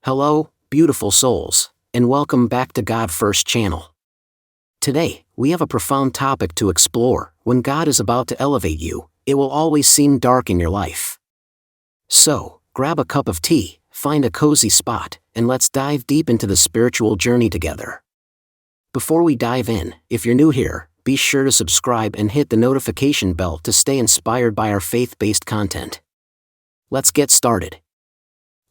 Hello, beautiful souls, and welcome back to God First Channel. Today, we have a profound topic to explore. When God is about to elevate you, it will always seem dark in your life. So, grab a cup of tea, find a cozy spot, and let's dive deep into the spiritual journey together. Before we dive in, if you're new here, be sure to subscribe and hit the notification bell to stay inspired by our faith-based content. Let's get started.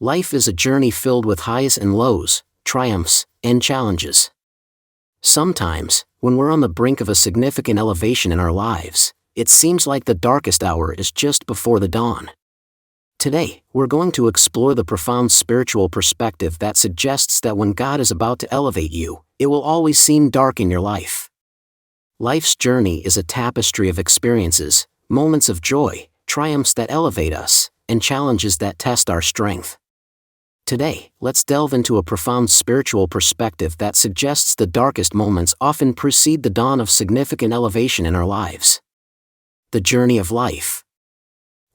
Life is a journey filled with highs and lows, triumphs, and challenges. Sometimes, when we're on the brink of a significant elevation in our lives, it seems like the darkest hour is just before the dawn. Today, we're going to explore the profound spiritual perspective that suggests that when God is about to elevate you, it will always seem dark in your life. Life's journey is a tapestry of experiences, moments of joy, triumphs that elevate us, and challenges that test our strength. Today, let's delve into a profound spiritual perspective that suggests the darkest moments often precede the dawn of significant elevation in our lives. The journey of life.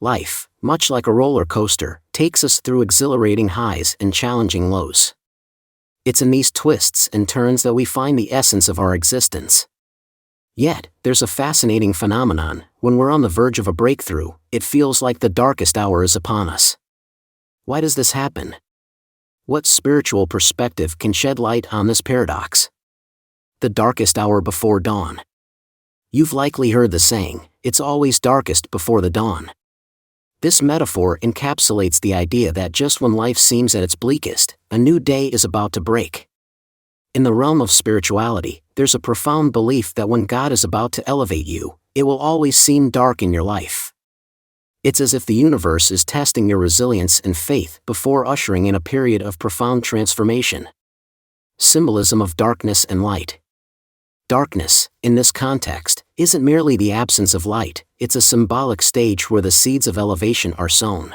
Life, much like a roller coaster, takes us through exhilarating highs and challenging lows. It's in these twists and turns that we find the essence of our existence. Yet, there's a fascinating phenomenon. When we're on the verge of a breakthrough, it feels like the darkest hour is upon us. Why does this happen? What spiritual perspective can shed light on this paradox? The darkest hour before dawn. You've likely heard the saying, "It's always darkest before the dawn." This metaphor encapsulates the idea that just when life seems at its bleakest, a new day is about to break. In the realm of spirituality, there's a profound belief that when God is about to elevate you, it will always seem dark in your life. It's as if the universe is testing your resilience and faith before ushering in a period of profound transformation. Symbolism of darkness and light. Darkness, in this context, isn't merely the absence of light, it's a symbolic stage where the seeds of elevation are sown.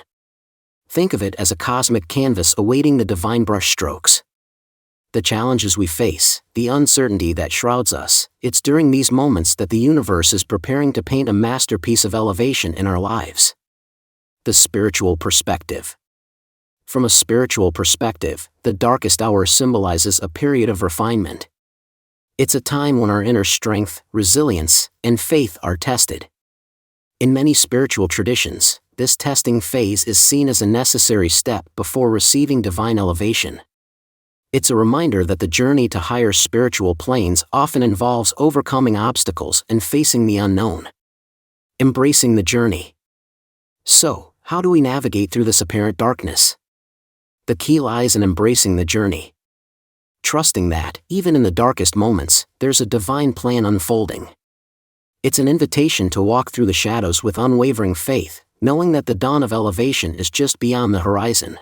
Think of it as a cosmic canvas awaiting the divine brushstrokes. The challenges we face, the uncertainty that shrouds us, it's during these moments that the universe is preparing to paint a masterpiece of elevation in our lives. The spiritual perspective. From a spiritual perspective, the darkest hour symbolizes a period of refinement. It's a time when our inner strength, resilience, and faith are tested. In many spiritual traditions, this testing phase is seen as a necessary step before receiving divine elevation. It's a reminder that the journey to higher spiritual planes often involves overcoming obstacles and facing the unknown. Embracing the journey. So, how do we navigate through this apparent darkness? The key lies in embracing the journey. Trusting that, even in the darkest moments, there's a divine plan unfolding. It's an invitation to walk through the shadows with unwavering faith, knowing that the dawn of elevation is just beyond the horizon.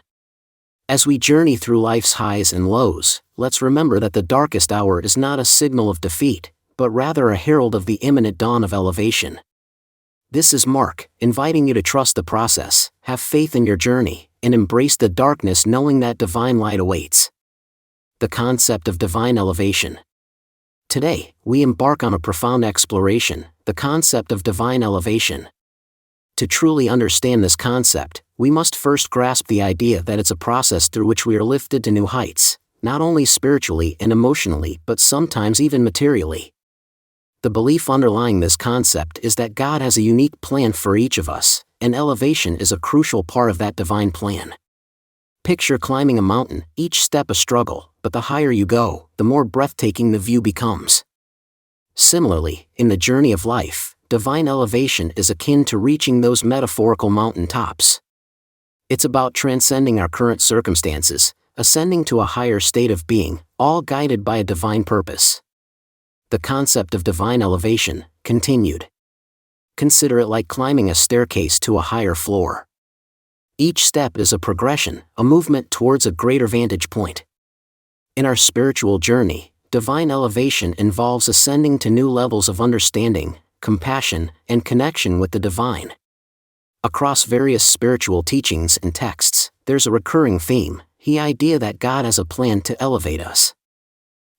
As we journey through life's highs and lows, let's remember that the darkest hour is not a signal of defeat, but rather a herald of the imminent dawn of elevation. This is Mark, inviting you to trust the process, have faith in your journey, and embrace the darkness knowing that divine light awaits. The concept of divine elevation. Today, we embark on a profound exploration, the concept of divine elevation. To truly understand this concept, we must first grasp the idea that it's a process through which we are lifted to new heights, not only spiritually and emotionally but sometimes even materially. The belief underlying this concept is that God has a unique plan for each of us, and elevation is a crucial part of that divine plan. Picture climbing a mountain, each step a struggle, but the higher you go, the more breathtaking the view becomes. Similarly, in the journey of life, divine elevation is akin to reaching those metaphorical mountain tops. It's about transcending our current circumstances, ascending to a higher state of being, all guided by a divine purpose. The concept of divine elevation, continued. Consider it like climbing a staircase to a higher floor. Each step is a progression, a movement towards a greater vantage point. In our spiritual journey, divine elevation involves ascending to new levels of understanding, compassion, and connection with the divine. Across various spiritual teachings and texts, there's a recurring theme, the idea that God has a plan to elevate us.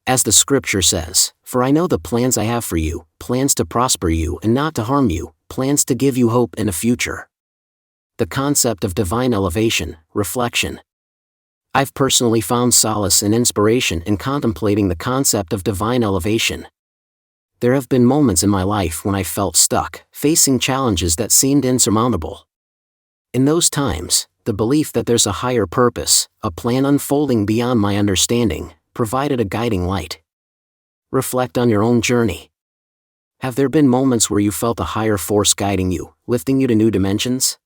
As the scripture says, "For I know the plans I have for you, plans to prosper you and not to harm you, plans to give you hope and a future." The concept of divine elevation, reflection. I've personally found solace and inspiration in contemplating the concept of divine elevation. There have been moments in my life when I felt stuck, facing challenges that seemed insurmountable. In those times, the belief that there's a higher purpose, a plan unfolding beyond my understanding, provided a guiding light. Reflect on your own journey. Have there been moments where you felt a higher force guiding you, lifting you to new dimensions?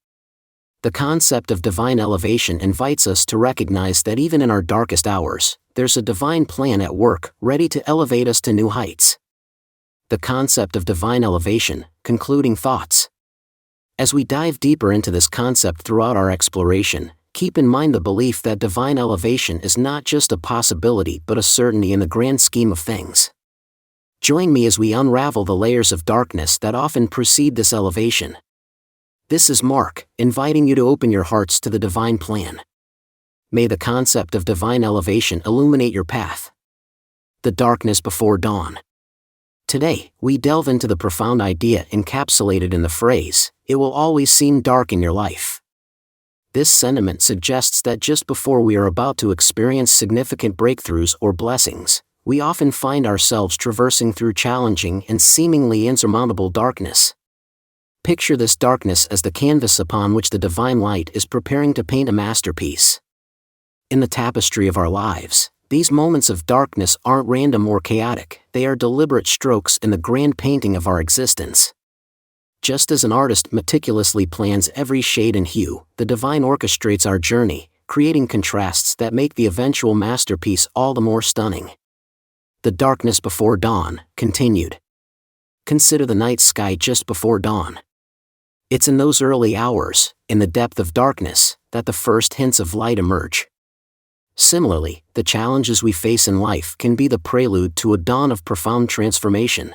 The concept of divine elevation invites us to recognize that even in our darkest hours, there's a divine plan at work, ready to elevate us to new heights. The concept of divine elevation, concluding thoughts. As we dive deeper into this concept throughout our exploration, keep in mind the belief that divine elevation is not just a possibility but a certainty in the grand scheme of things. Join me as we unravel the layers of darkness that often precede this elevation. This is Mark, inviting you to open your hearts to the divine plan. May the concept of divine elevation illuminate your path. The darkness before dawn. Today, we delve into the profound idea encapsulated in the phrase, "It will always seem dark in your life." This sentiment suggests that just before we are about to experience significant breakthroughs or blessings, we often find ourselves traversing through challenging and seemingly insurmountable darkness. Picture this darkness as the canvas upon which the divine light is preparing to paint a masterpiece. In the tapestry of our lives, these moments of darkness aren't random or chaotic, they are deliberate strokes in the grand painting of our existence. Just as an artist meticulously plans every shade and hue, the divine orchestrates our journey, creating contrasts that make the eventual masterpiece all the more stunning. The darkness before dawn, continued. Consider the night sky just before dawn. It's in those early hours, in the depth of darkness, that the first hints of light emerge. Similarly, the challenges we face in life can be the prelude to a dawn of profound transformation.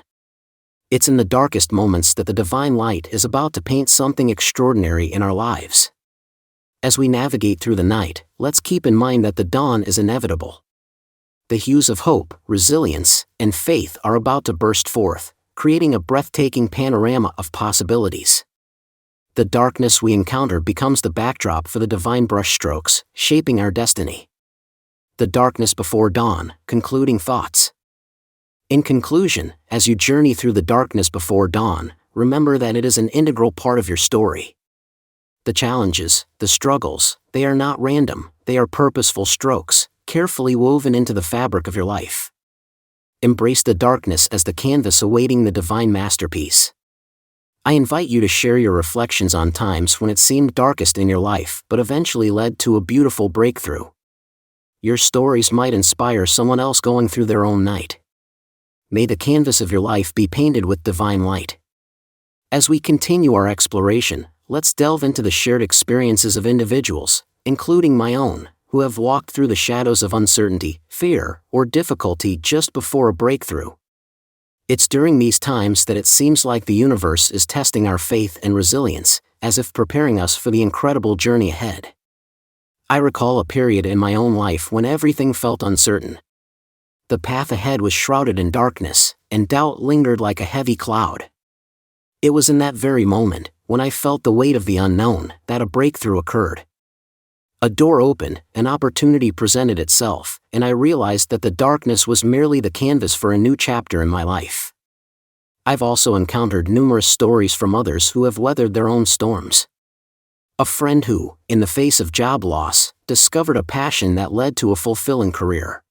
It's in the darkest moments that the divine light is about to paint something extraordinary in our lives. As we navigate through the night, let's keep in mind that the dawn is inevitable. The hues of hope, resilience, and faith are about to burst forth, creating a breathtaking panorama of possibilities. The darkness we encounter becomes the backdrop for the divine brushstrokes, shaping our destiny. The darkness before dawn, concluding thoughts. In conclusion, as you journey through the darkness before dawn, remember that it is an integral part of your story. The challenges, the struggles, they are not random, they are purposeful strokes, carefully woven into the fabric of your life. Embrace the darkness as the canvas awaiting the divine masterpiece. I invite you to share your reflections on times when it seemed darkest in your life but eventually led to a beautiful breakthrough. Your stories might inspire someone else going through their own night. May the canvas of your life be painted with divine light. As we continue our exploration, let's delve into the shared experiences of individuals, including my own, who have walked through the shadows of uncertainty, fear, or difficulty just before a breakthrough. It's during these times that it seems like the universe is testing our faith and resilience, as if preparing us for the incredible journey ahead. I recall a period in my own life when everything felt uncertain. The path ahead was shrouded in darkness, and doubt lingered like a heavy cloud. It was in that very moment, when I felt the weight of the unknown, that a breakthrough occurred. A door opened, an opportunity presented itself, and I realized that the darkness was merely the canvas for a new chapter in my life. I've also encountered numerous stories from others who have weathered their own storms. A friend who, in the face of job loss, discovered a passion that led to a fulfilling career.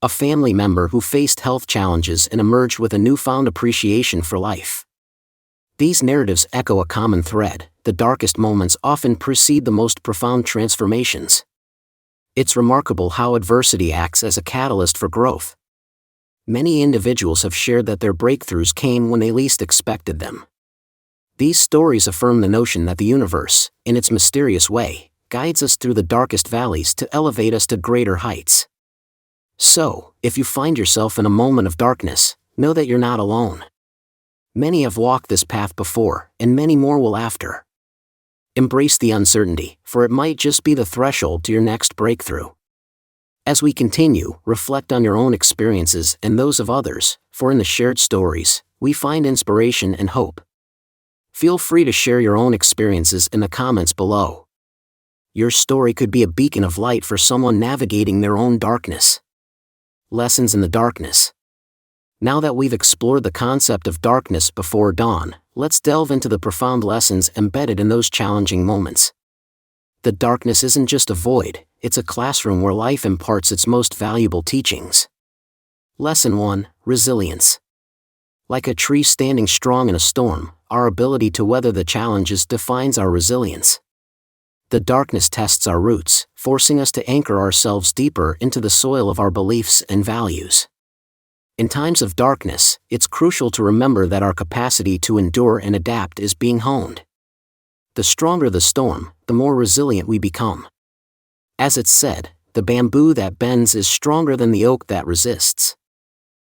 A family member who faced health challenges and emerged with a newfound appreciation for life. These narratives echo a common thread: the darkest moments often precede the most profound transformations. It's remarkable how adversity acts as a catalyst for growth. Many individuals have shared that their breakthroughs came when they least expected them. These stories affirm the notion that the universe, in its mysterious way, guides us through the darkest valleys to elevate us to greater heights. So, if you find yourself in a moment of darkness, know that you're not alone. Many have walked this path before, and many more will after. Embrace the uncertainty, for it might just be the threshold to your next breakthrough. As we continue, reflect on your own experiences and those of others, for in the shared stories, we find inspiration and hope. Feel free to share your own experiences in the comments below. Your story could be a beacon of light for someone navigating their own darkness. Lessons in the darkness. Now that we've explored the concept of darkness before dawn, let's delve into the profound lessons embedded in those challenging moments. The darkness isn't just a void, it's a classroom where life imparts its most valuable teachings. Lesson 1: Resilience. Like a tree standing strong in a storm, our ability to weather the challenges defines our resilience. The darkness tests our roots, forcing us to anchor ourselves deeper into the soil of our beliefs and values. In times of darkness, it's crucial to remember that our capacity to endure and adapt is being honed. The stronger the storm, the more resilient we become. As it's said, the bamboo that bends is stronger than the oak that resists.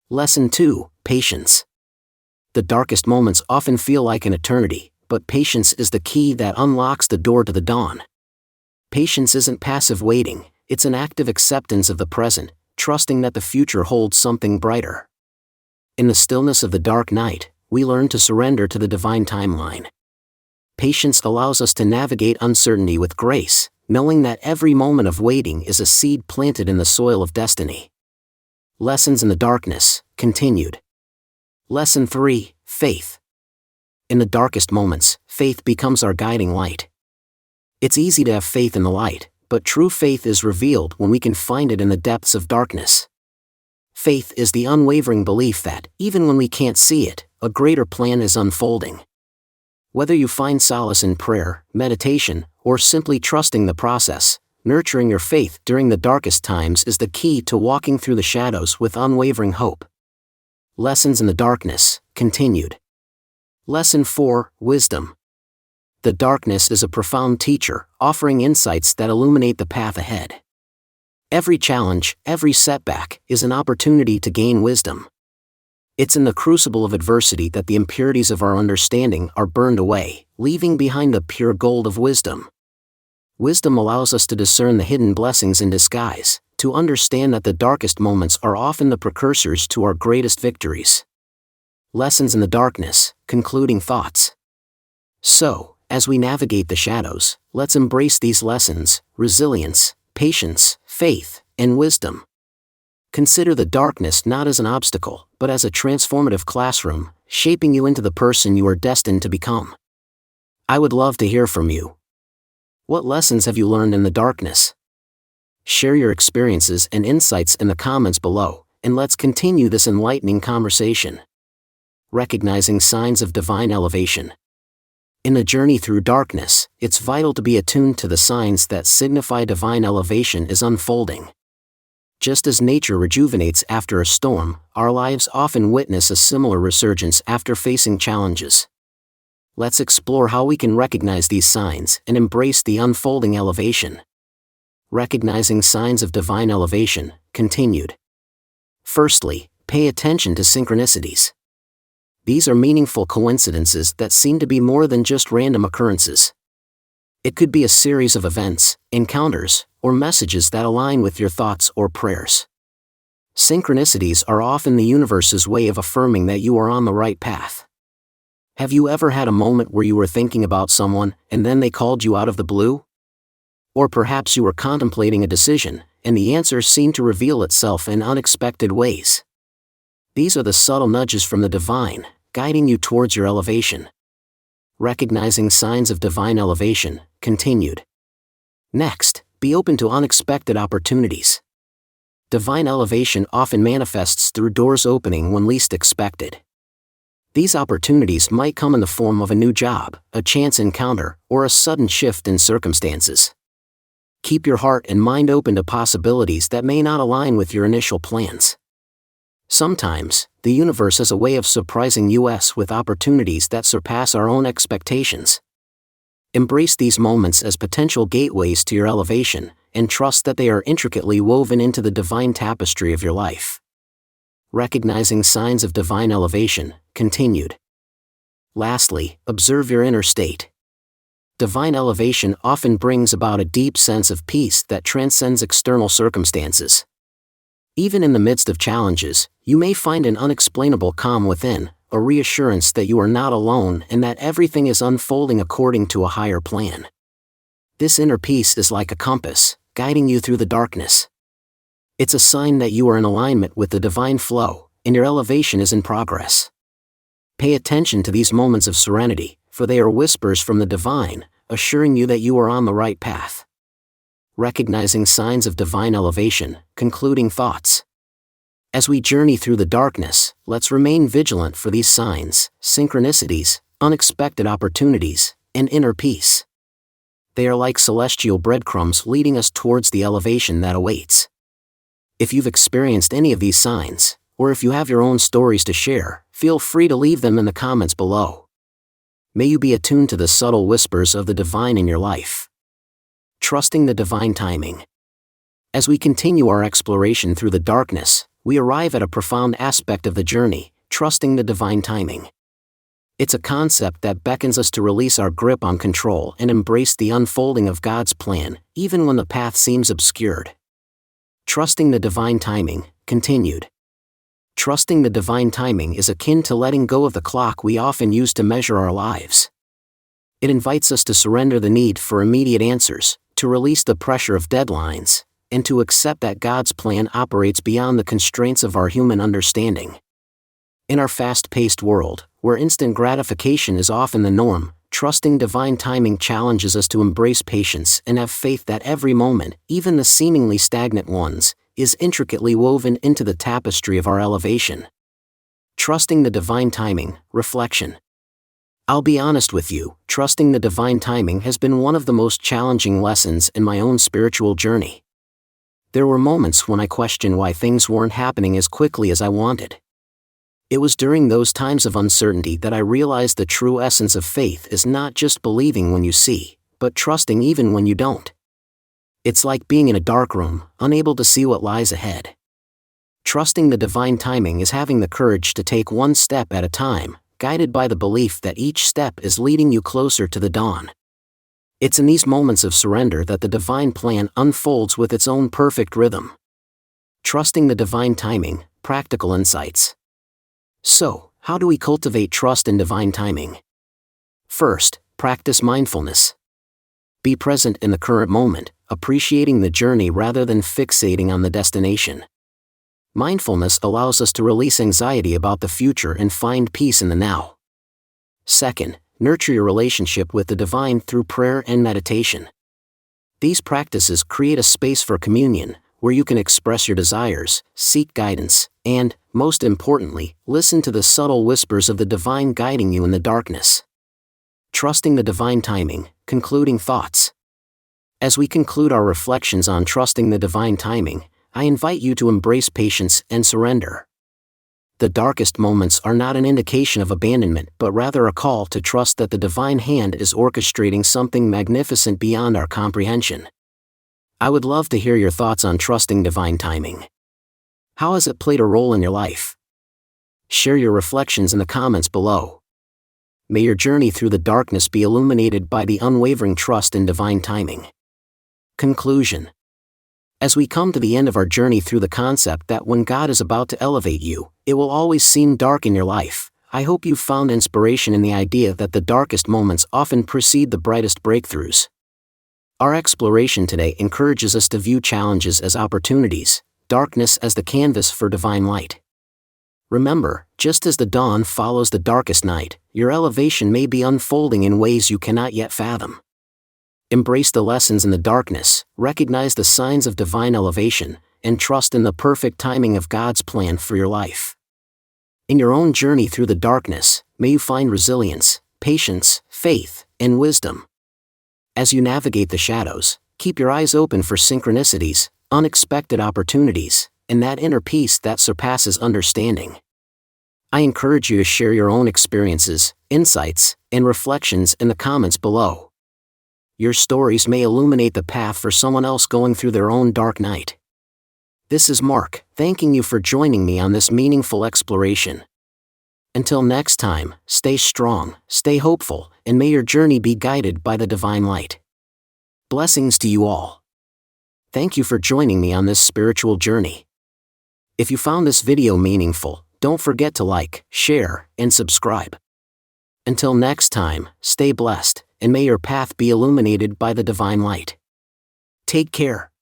Lesson 2: Patience. The darkest moments often feel like an eternity, but patience is the key that unlocks the door to the dawn. Patience isn't passive waiting, it's an active acceptance of the present, trusting that the future holds something brighter. In the stillness of the dark night, we learn to surrender to the divine timeline. Patience allows us to navigate uncertainty with grace, knowing that every moment of waiting is a seed planted in the soil of destiny. Lessons in the darkness, continued. Lesson 3: Faith. In the darkest moments, faith becomes our guiding light. It's easy to have faith in the light, but true faith is revealed when we can find it in the depths of darkness. Faith is the unwavering belief that, even when we can't see it, a greater plan is unfolding. Whether you find solace in prayer, meditation, or simply trusting the process, nurturing your faith during the darkest times is the key to walking through the shadows with unwavering hope. Lessons in the darkness, continued. Lesson 4: Wisdom. The darkness is a profound teacher, offering insights that illuminate the path ahead. Every challenge, every setback, is an opportunity to gain wisdom. It's in the crucible of adversity that the impurities of our understanding are burned away, leaving behind the pure gold of wisdom. Wisdom allows us to discern the hidden blessings in disguise, to understand that the darkest moments are often the precursors to our greatest victories. Lessons in the darkness, concluding thoughts. So, as we navigate the shadows, let's embrace these lessons: resilience, patience, faith, and wisdom. Consider the darkness not as an obstacle, but as a transformative classroom, shaping you into the person you are destined to become. I would love to hear from you. What lessons have you learned in the darkness? Share your experiences and insights in the comments below, and let's continue this enlightening conversation. Recognizing signs of divine elevation. In the journey through darkness, it's vital to be attuned to the signs that signify divine elevation is unfolding. Just as nature rejuvenates after a storm, our lives often witness a similar resurgence after facing challenges. Let's explore how we can recognize these signs and embrace the unfolding elevation. Recognizing signs of divine elevation, continued. Firstly, pay attention to synchronicities. These are meaningful coincidences that seem to be more than just random occurrences. It could be a series of events, encounters, or messages that align with your thoughts or prayers. Synchronicities are often the universe's way of affirming that you are on the right path. Have you ever had a moment where you were thinking about someone, and then they called you out of the blue? Or perhaps you were contemplating a decision, and the answer seemed to reveal itself in unexpected ways. These are the subtle nudges from the divine, guiding you towards your elevation. Recognizing signs of divine elevation, continued. Next, be open to unexpected opportunities. Divine elevation often manifests through doors opening when least expected. These opportunities might come in the form of a new job, a chance encounter, or a sudden shift in circumstances. Keep your heart and mind open to possibilities that may not align with your initial plans. Sometimes, the universe has a way of surprising us with opportunities that surpass our own expectations. Embrace these moments as potential gateways to your elevation, and trust that they are intricately woven into the divine tapestry of your life. Recognizing signs of divine elevation, continued. Lastly, observe your inner state. Divine elevation often brings about a deep sense of peace that transcends external circumstances. Even in the midst of challenges, you may find an unexplainable calm within, a reassurance that you are not alone and that everything is unfolding according to a higher plan. This inner peace is like a compass, guiding you through the darkness. It's a sign that you are in alignment with the divine flow, and your elevation is in progress. Pay attention to these moments of serenity, for they are whispers from the divine, assuring you that you are on the right path. Recognizing signs of divine elevation, concluding thoughts. As we journey through the darkness, let's remain vigilant for these signs, synchronicities, unexpected opportunities, and inner peace. They are like celestial breadcrumbs leading us towards the elevation that awaits. If you've experienced any of these signs, or if you have your own stories to share, feel free to leave them in the comments below. May you be attuned to the subtle whispers of the divine in your life. Trusting the divine timing. As we continue our exploration through the darkness, we arrive at a profound aspect of the journey, trusting the divine timing. It's a concept that beckons us to release our grip on control and embrace the unfolding of God's plan, even when the path seems obscured. Trusting the divine timing, continued. Trusting the divine timing is akin to letting go of the clock we often use to measure our lives. It invites us to surrender the need for immediate answers, to release the pressure of deadlines, and to accept that God's plan operates beyond the constraints of our human understanding. In our fast-paced world, where instant gratification is often the norm, trusting divine timing challenges us to embrace patience and have faith that every moment, even the seemingly stagnant ones, is intricately woven into the tapestry of our elevation. Trusting the divine timing, reflection. I'll be honest with you, trusting the divine timing has been one of the most challenging lessons in my own spiritual journey. There were moments when I questioned why things weren't happening as quickly as I wanted. It was during those times of uncertainty that I realized the true essence of faith is not just believing when you see, but trusting even when you don't. It's like being in a dark room, unable to see what lies ahead. Trusting the divine timing is having the courage to take one step at a time, guided by the belief that each step is leading you closer to the dawn. It's in these moments of surrender that the divine plan unfolds with its own perfect rhythm. Trusting the divine timing, practical insights. So, how do we cultivate trust in divine timing? First, practice mindfulness. Be present in the current moment, appreciating the journey rather than fixating on the destination. Mindfulness allows us to release anxiety about the future and find peace in the now. Second, nurture your relationship with the divine through prayer and meditation. These practices create a space for communion, where you can express your desires, seek guidance, and, most importantly, listen to the subtle whispers of the divine guiding you in the darkness. Trusting the divine timing, concluding thoughts. As we conclude our reflections on trusting the divine timing, I invite you to embrace patience and surrender. The darkest moments are not an indication of abandonment but rather a call to trust that the divine hand is orchestrating something magnificent beyond our comprehension. I would love to hear your thoughts on trusting divine timing. How has it played a role in your life? Share your reflections in the comments below. May your journey through the darkness be illuminated by the unwavering trust in divine timing. Conclusion. As we come to the end of our journey through the concept that when God is about to elevate you, it will always seem dark in your life, I hope you've found inspiration in the idea that the darkest moments often precede the brightest breakthroughs. Our exploration today encourages us to view challenges as opportunities, darkness as the canvas for divine light. Remember, just as the dawn follows the darkest night, your elevation may be unfolding in ways you cannot yet fathom. Embrace the lessons in the darkness, recognize the signs of divine elevation, and trust in the perfect timing of God's plan for your life. In your own journey through the darkness, may you find resilience, patience, faith, and wisdom. As you navigate the shadows, keep your eyes open for synchronicities, unexpected opportunities, and that inner peace that surpasses understanding. I encourage you to share your own experiences, insights, and reflections in the comments below. Your stories may illuminate the path for someone else going through their own dark night. This is Mark, thanking you for joining me on this meaningful exploration. Until next time, stay strong, stay hopeful, and may your journey be guided by the divine light. Blessings to you all. Thank you for joining me on this spiritual journey. If you found this video meaningful, don't forget to like, share, and subscribe. Until next time, stay blessed, and may your path be illuminated by the divine light. Take care.